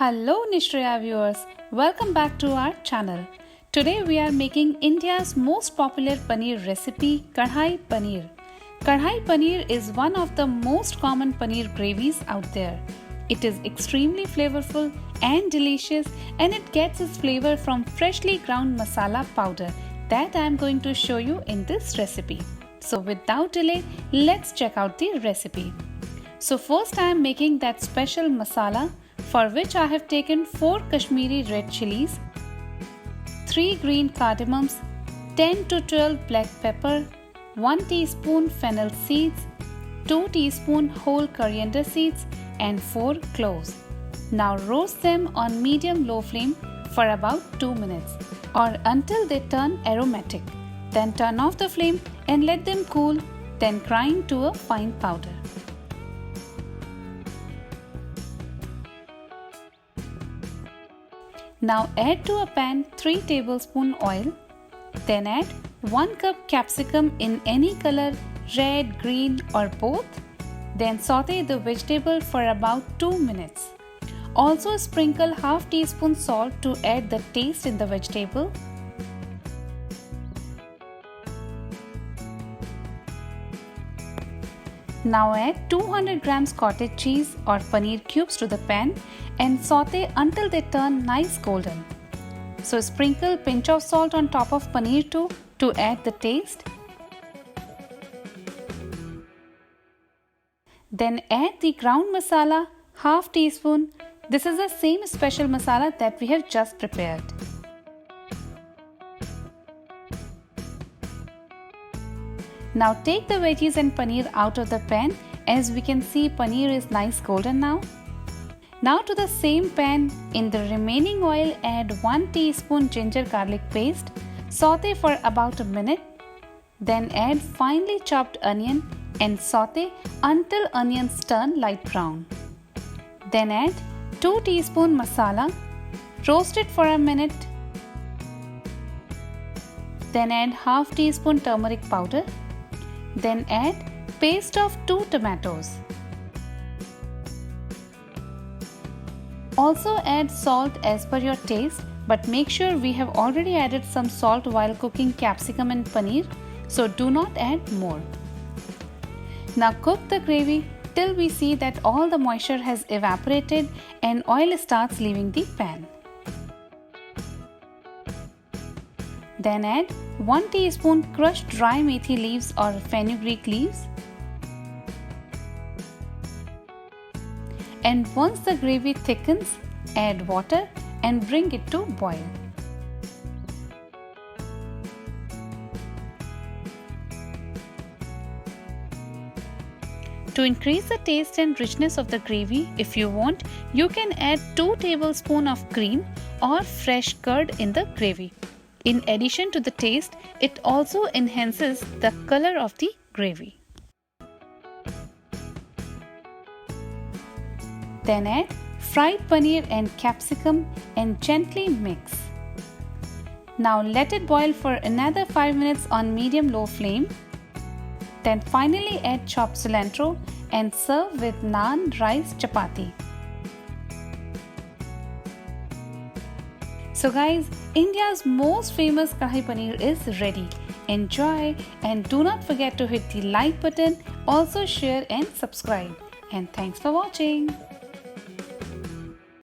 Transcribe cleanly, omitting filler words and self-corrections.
Hello Nish Shreyaa viewers, welcome back to our channel. Today we are making India's most popular paneer recipe, Kadai Paneer. Kadai Paneer is one of the most common paneer gravies out there. It is extremely flavorful and delicious, and it gets its flavor from freshly ground masala powder that I am going to show you in this recipe. So without delay, let's check out the recipe. So first I am making that special masala, for which I have taken 4 Kashmiri red chilies, 3 green cardamoms, 10 to 12 black pepper, 1 teaspoon fennel seeds, 2 teaspoon whole coriander seeds and 4 cloves. Now roast them on medium-low flame for about 2 minutes or until they turn aromatic. Then turn off the flame and let them cool, then grind to a fine powder. Now add to a pan 3 tablespoon oil. Then add 1 cup capsicum in any color, red, green or both. Then saute the vegetable for about 2 minutes. Also sprinkle half teaspoon salt to add the taste in the vegetable. Now add 200 grams cottage cheese or paneer cubes to the pan and saute until they turn nice golden. So sprinkle pinch of salt on top of paneer too to add the taste. Then add the ground masala, half teaspoon. This is the same special masala that we have just prepared. Now take the veggies and paneer out of the pan. As we can see, paneer is nice golden now. Now to the same pan, in the remaining oil add 1 teaspoon ginger garlic paste. Saute for about a minute. Then add finely chopped onion and saute until onions turn light brown. Then add 2 teaspoon masala. Roast it for a minute. Then add half teaspoon turmeric powder. Then add paste of 2 tomatoes. Also add salt as per your taste, but make sure we have already added some salt while cooking capsicum and paneer, so do not add more. Now cook the gravy till we see that all the moisture has evaporated and oil starts leaving the pan. Then add 1 teaspoon crushed dry methi leaves or fenugreek leaves. And once the gravy thickens, add water and bring it to boil. To increase the taste and richness of the gravy, if you want, you can add 2 tablespoons of cream or fresh curd in the gravy. In addition to the taste, it also enhances the color of the gravy. Then add fried paneer and capsicum and gently mix. Now let it boil for another 5 minutes on medium-low flame. Then finally add chopped cilantro and serve with naan, rice, chapati. So guys, India's most famous Kadai Paneer is ready. Enjoy and do not forget to hit the like button, also share and subscribe. And thanks for watching.